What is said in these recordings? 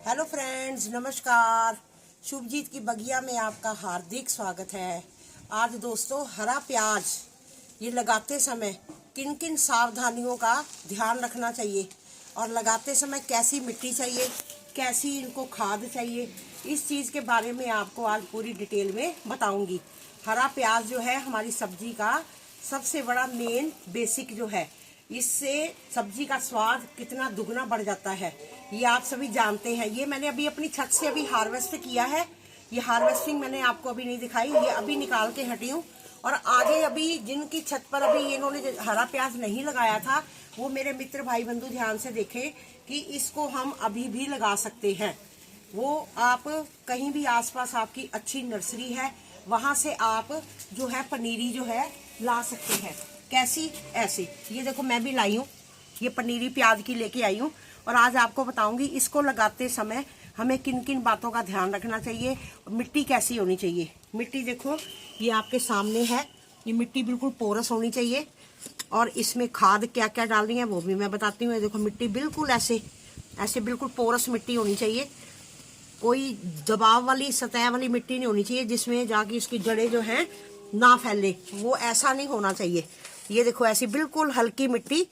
Hello friends, नमस्कार। शुभजीत की बगिया में आपका हार्दिक स्वागत है। आज दोस्तों, हरा प्याज ये लगाते समय किन किन सावधानियों का ध्यान रखना चाहिए और लगाते समय कैसी मिट्टी चाहिए, कैसी इनको खाद चाहिए, इस चीज़ के बारे में आपको आज पूरी डिटेल में बताऊंगी। हरा प्याज जो है हमारी सब्जी का सबसे बड़ा मेन बेसिक जो है, इससे सब्जी का स्वाद कितना दुगना बढ़ जाता है ये आप सभी जानते हैं। ये मैंने अभी अपनी छत से अभी हार्वेस्ट किया है। ये हार्वेस्टिंग मैंने आपको अभी नहीं दिखाई, ये अभी निकाल के हटी हूँ। और आगे अभी जिनकी छत पर अभी इन्होंने हरा प्याज नहीं लगाया था, वो मेरे मित्र भाई बंधु ध्यान से देखें कि इसको हम अभी भी लगा सकते हैं। वो आप कहीं भी आसपास आपकी अच्छी नर्सरी है, वहां से आप जो है पनीरी जो है ला सकते हैं। कैसी? ऐसी। ये देखो, मैं भी लाई हूँ, ये पनीरी प्याज की लेके आई हूँ। और आज आपको बताऊंगी इसको लगाते समय हमें किन किन बातों का ध्यान रखना चाहिए, मिट्टी कैसी होनी चाहिए। मिट्टी देखो, ये आपके सामने है। ये मिट्टी बिल्कुल पोरस होनी चाहिए और इसमें खाद क्या क्या डालनी है वो भी मैं बताती हूँ। देखो, मिट्टी बिल्कुल ऐसे ऐसे बिल्कुल पोरस मिट्टी होनी चाहिए। कोई दबाव वाली सतह वाली मिट्टी नहीं होनी चाहिए जिसमें जाके इसकी जड़ें जो हैं ना फैले, वो ऐसा नहीं होना चाहिए। ये देखो, ऐसी बिल्कुल हल्की मिट्टी,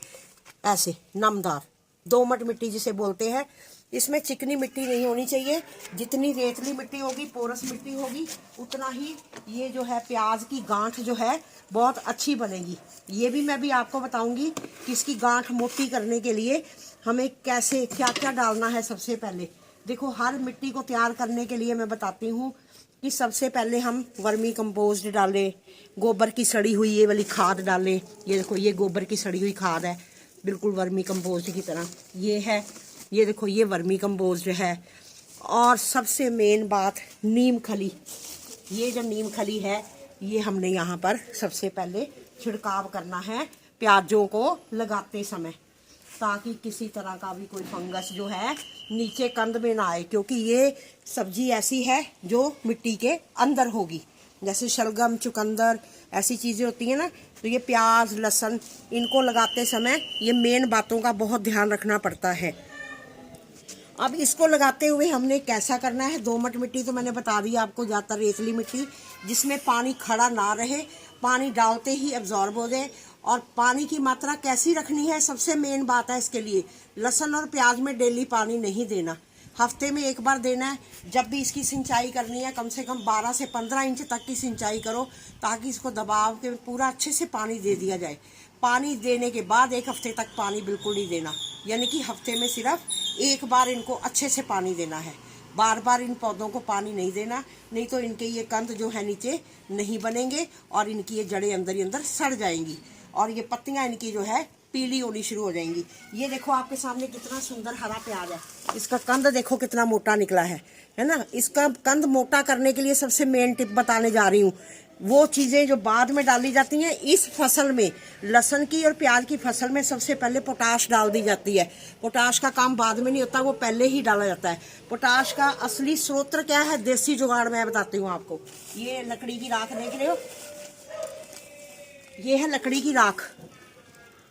ऐसे नमदार दोमट मिट्टी जिसे बोलते हैं। इसमें चिकनी मिट्टी नहीं होनी चाहिए। जितनी रेतली मिट्टी होगी, पोरस मिट्टी होगी, उतना ही ये जो है प्याज की गांठ जो है बहुत अच्छी बनेगी। ये भी मैं भी आपको बताऊंगी कि इसकी गांठ मोटी करने के लिए हमें कैसे क्या क्या डालना है। सबसे पहले देखो, हर मिट्टी को तैयार करने के लिए मैं बताती हूँ कि सबसे पहले हम वर्मी कंपोस्ट डालें, गोबर की सड़ी हुई ये वाली खाद डालें। ये देखो, ये गोबर की सड़ी हुई खाद है, बिल्कुल वर्मी कंपोस्ट की तरह ये है। ये देखो, ये वर्मी कंपोस्ट है। और सबसे मेन बात, नीम खली। ये जो नीम खली है, ये हमने यहाँ पर सबसे पहले छिड़काव करना है प्याजों को लगाते समय, ताकि किसी तरह का भी कोई फंगस जो है नीचे कंद में ना आए। क्योंकि ये सब्जी ऐसी है जो मिट्टी के अंदर होगी, जैसे शलगम, चुकंदर, ऐसी चीज़ें होती हैं ना। तो ये प्याज, लहसुन, इनको लगाते समय ये मेन बातों का बहुत ध्यान रखना पड़ता है। अब इसको लगाते हुए हमने कैसा करना है। दोमट मिट्टी तो मैंने बता दी आपको, ज़्यादातर रेतली मिट्टी जिसमें पानी खड़ा ना रहे, पानी डालते ही एब्जॉर्ब हो जाए। और पानी की मात्रा कैसी रखनी है, सबसे मेन बात है इसके लिए। लहसुन और प्याज में डेली पानी नहीं देना, हफ्ते में एक बार देना है। जब भी इसकी सिंचाई करनी है, कम से कम 12 से 15 इंच तक की सिंचाई करो, ताकि इसको दबाव के पूरा अच्छे से पानी दे दिया जाए। पानी देने के बाद 1 हफ्ते तक पानी बिल्कुल नहीं देना, यानी कि हफ्ते में सिर्फ एक बार इनको अच्छे से पानी देना है। बार बार इन पौधों को पानी नहीं देना, नहीं तो इनके ये कंद जो है नीचे नहीं बनेंगे और इनकी ये जड़ें अंदर ही अंदर सड़ जाएंगी और ये पत्तियां इनकी जो है पीली होनी शुरू हो जाएंगी। ये देखो, आपके सामने कितना सुंदर हरा प्याज है। इसका कंद देखो कितना मोटा निकला है ना। इसका कंद मोटा करने के लिए सबसे मेन टिप बताने जा रही हूँ। वो चीज़ें जो बाद में डाली जाती हैं इस फसल में, लहसुन की और प्याज की फसल में सबसे पहले पोटाश डाल दी जाती है। पोटाश का काम बाद में नहीं होता, वो पहले ही डाला जाता है। पोटाश का असली स्रोत क्या है, देसी जुगाड़ मैं बताती हूँ आपको। ये लकड़ी की राख देख रहे हो, ये है लकड़ी की राख।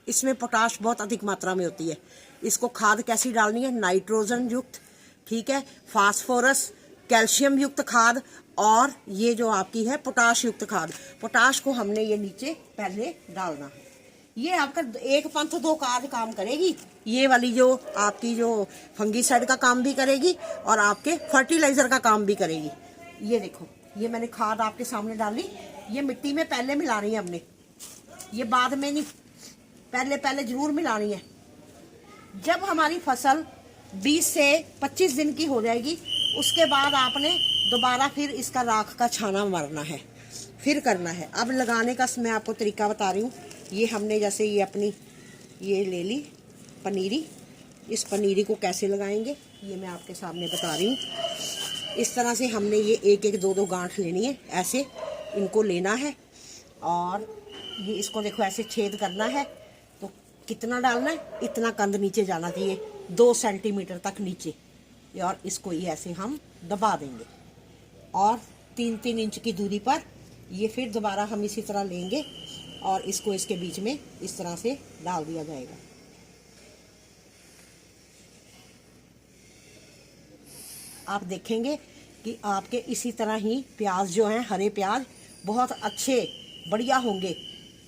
इसमें पोटाश बहुत अधिक मात्रा में होती है। इसको खाद कैसी डालनी है, नाइट्रोजन युक्त, ठीक है, फास्फोरस, कैल्शियम युक्त खाद, और ये जो आपकी है पोटाश युक्त खाद। पोटाश को हमने ये नीचे पहले डालना है। ये आपका एक पंथ दो काज काम करेगी। ये वाली जो आपकी जो फंगीसाइड का काम भी करेगी और आपके फर्टिलाइजर का काम भी करेगी। ये देखो, ये मैंने खाद आपके सामने डाली। ये मिट्टी में पहले मिलानी है हमने, ये बाद में नहीं, पहले पहले जरूर मिलानी है। जब हमारी फसल 20 से 25 दिन की हो जाएगी, उसके बाद आपने दोबारा फिर इसका राख का छाना मारना है, फिर करना है। अब लगाने का मैं आपको तरीका बता रही हूँ। ये हमने जैसे ये अपनी ये ले ली पनीरी, इस पनीरी को कैसे लगाएंगे ये मैं आपके सामने बता रही हूँ। इस तरह से हमने ये एक एक दो दो गांठ लेनी है, ऐसे इनको लेना है। और ये इसको देखो ऐसे छेद करना है। तो कितना डालना है, इतना कंद नीचे जाना चाहिए, 2 सेंटीमीटर तक नीचे। और इसको ये ऐसे हम दबा देंगे और 3-3 इंच की दूरी पर ये फिर दोबारा हम इसी तरह लेंगे और इसको इसके बीच में इस तरह से डाल दिया जाएगा। आप देखेंगे कि आपके इसी तरह ही प्याज जो हैं, हरे प्याज बहुत अच्छे बढ़िया होंगे।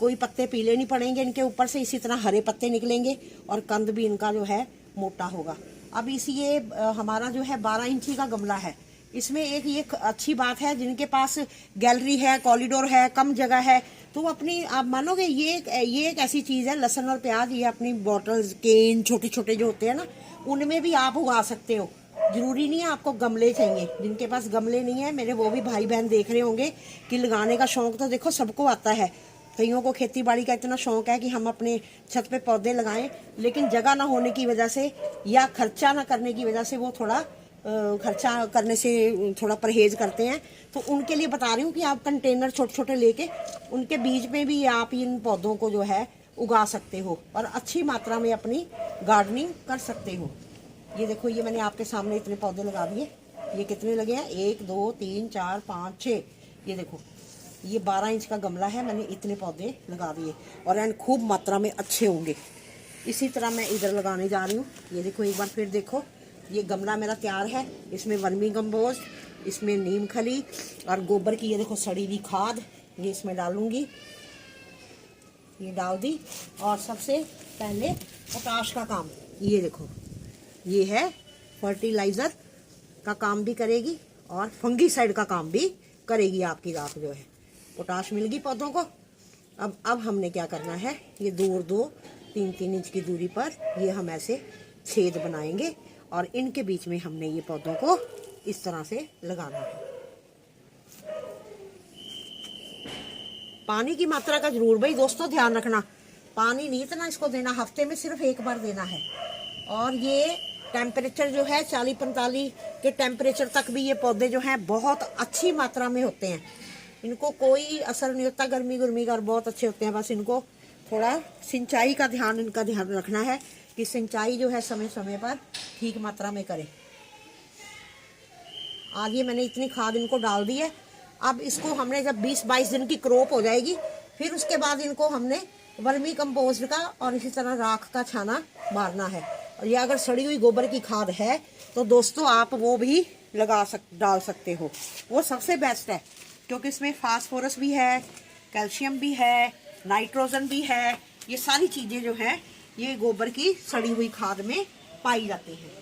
कोई पत्ते पीले नहीं पड़ेंगे इनके ऊपर से, इसी तरह हरे पत्ते निकलेंगे और कंद भी इनका जो है मोटा होगा। अब इस ये हमारा जो है 12 इंची का गमला है। इसमें एक ये अच्छी बात है, जिनके पास गैलरी है, कॉरिडोर है, कम जगह है, तो अपनी आप मानोगे ये एक ऐसी चीज़ है, लहसुन और प्याज, ये अपनी बॉटल्स, केन छोटे छोटे जो होते हैं ना, उनमें भी आप उगा सकते हो। जरूरी नहीं है आपको गमले चाहिए। जिनके पास गमले नहीं है, मेरे वो भी भाई बहन देख रहे होंगे कि लगाने का शौक तो देखो सबको आता है। कईयों को खेती बाड़ी का इतना शौक है कि हम अपने छत पे पौधे लगाएं, लेकिन जगह ना होने की वजह से या खर्चा ना करने की वजह से वो थोड़ा खर्चा करने से थोड़ा परहेज करते हैं। तो उनके लिए बता रही हूँ कि आप कंटेनर छोटे छोटे लेके उनके बीज में भी आप इन पौधों को जो है उगा सकते हो और अच्छी मात्रा में अपनी गार्डनिंग कर सकते हो। ये देखो, ये मैंने आपके सामने इतने पौधे लगा दिए। ये कितने लगे हैं? 1 2 3 4 5 6। ये देखो, ये 12 इंच का गमला है, मैंने इतने पौधे लगा दिए और एंड खूब मात्रा में अच्छे होंगे। इसी तरह मैं इधर लगाने जा रही हूँ। ये देखो, एक बार फिर देखो, ये गमला मेरा तैयार है। इसमें वर्मी कंपोस्ट, इसमें नीम खली और गोबर की ये देखो सड़ी हुई खाद, ये इसमें डालूंगी। ये डाल दी। और सबसे पहले पोटाश का काम, ये देखो, ये है फर्टिलाइजर का काम भी करेगी और फंगीसाइड का काम भी करेगी आपकी राख जो है। पोटाश मिल गई पौधों को। अब हमने क्या करना है, ये 2 और 2 3 इंच की दूरी पर ये हम ऐसे छेद बनाएंगे और इनके बीच में हमने ये पौधों को इस तरह से लगाना है। पानी की मात्रा का जरूर भाई दोस्तों ध्यान रखना। पानी नहीं इतना इसको देना, हफ्ते में सिर्फ 1 बार देना है। और ये टेम्परेचर जो है 40-45 के टेम्परेचर तक भी ये पौधे जो हैं बहुत अच्छी मात्रा में होते हैं। इनको कोई असर नहीं होता गर्मी का, और बहुत अच्छे होते हैं। बस इनको थोड़ा सिंचाई का ध्यान, इनका ध्यान रखना है कि सिंचाई जो है समय समय पर ठीक मात्रा में करें। आज ये मैंने इतनी खाद इनको डाल दी है। अब इसको हमने जब 20-22 दिन की क्रॉप हो जाएगी, फिर उसके बाद इनको हमने वर्मी कंपोस्ट का और इसी तरह राख का छाना मारना है। और ये अगर सड़ी हुई गोबर की खाद है तो दोस्तों आप वो भी डाल सकते हो। वो सबसे बेस्ट है, क्योंकि इसमें फास्फोरस भी है, कैल्शियम भी है, नाइट्रोजन भी है। ये सारी चीज़ें जो है ये गोबर की सड़ी हुई खाद में पाई जाती हैं।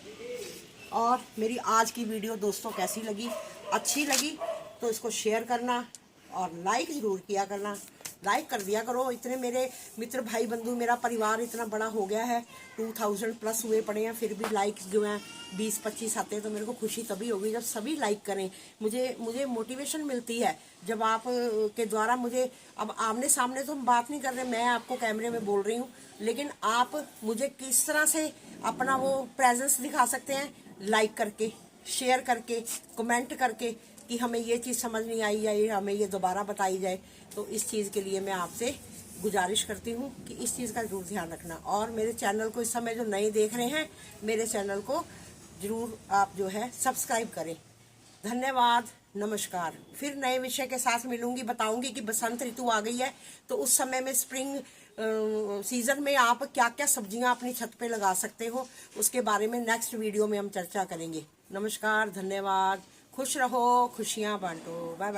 और मेरी आज की वीडियो दोस्तों कैसी लगी? अच्छी लगी तो इसको शेयर करना और लाइक ज़रूर किया करना। लाइक कर दिया करो। इतने मेरे मित्र भाई बंधु, मेरा परिवार इतना बड़ा हो गया है, 2000 प्लस हुए पड़े हैं, फिर भी लाइक्स जो हैं 20-25 आते हैं। तो मेरे को खुशी तभी होगी जब सभी लाइक करें। मुझे मोटिवेशन मिलती है जब आप के द्वारा मुझे, अब आमने सामने तो हम बात नहीं कर रहे, मैं आपको कैमरे में बोल रही हूँ, लेकिन आप मुझे किस तरह से अपना वो प्रेजेंस दिखा सकते हैं? लाइक करके, शेयर करके, कमेंट करके कि हमें ये चीज़ समझ नहीं आई या ये हमें ये दोबारा बताई जाए। तो इस चीज़ के लिए मैं आपसे गुजारिश करती हूँ कि इस चीज़ का जरूर ध्यान रखना। और मेरे चैनल को इस समय जो नए देख रहे हैं, मेरे चैनल को जरूर आप जो है सब्सक्राइब करें। धन्यवाद, नमस्कार। फिर नए विषय के साथ मिलूंगी, बताऊंगी कि बसंत ऋतु आ गई है तो उस समय में स्प्रिंग सीजन में आप क्या क्या सब्जियां अपनी छत पे लगा सकते हो, उसके बारे में नेक्स्ट वीडियो में हम चर्चा करेंगे। नमस्कार, धन्यवाद, खुश रहो, खुशियां बांटो, बाय बाय।